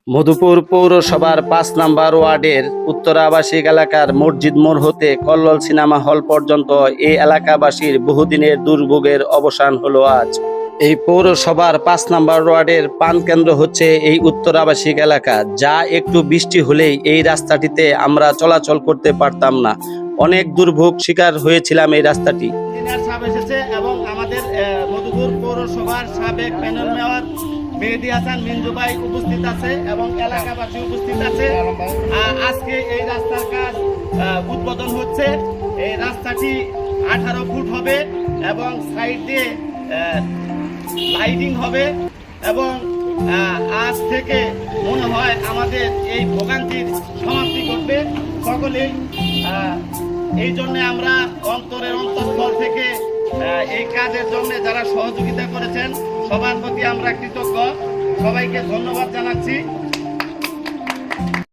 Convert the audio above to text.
মধুপুর পৌরসভার ৫ নম্বর ওয়ার্ডের উত্তর আবাসিক এলাকার মসজিদ মোড় হতে কল্লোল সিনেমা হল পর্যন্ত এই এলাকাবাসীর বহুদিনের দুর্ভোগের অবসান হলো আজ। এই পৌরসভার ৫ নম্বর ওয়ার্ডের প্রাণকেন্দ্র হচ্ছে এই উত্তর আবাসিক এলাকা, যা একটু বৃষ্টি হলেই এই রাস্তাটিতে আমরা চলাচল করতে পারতাম না। অনেক দুর্ভোগ শিকার হয়েছিলাম এই রাস্তাটি। ইঞ্জিনিয়ার সাহেব এসেছে এবং আমাদের মধুপুর পৌরসভার সাবেক প্যানেল মেয়র মেহেদী হাসান মিঞ্জু ভাই উপস্থিত আছে এবং এলাকাবাসী উপস্থিত আছে। আজকে এই রাস্তার কাজ উদ্বোধন হচ্ছে। এই রাস্তাটি 18 ফুট হবে এবং সাইড দিয়ে লাইটিং হবে এবং আজ থেকে মনে হয় আমাদের এই ভোগান্তির সমাপ্তি ঘটবে সকলেই। এই জন্য আমরা অন্তঃস্থল থেকে এই কাজের জন্য যারা সহযোগিতা করেছেন সবার প্রতি আমরা কৃতজ্ঞ। সবাইকে ধন্যবাদ জানাচ্ছি।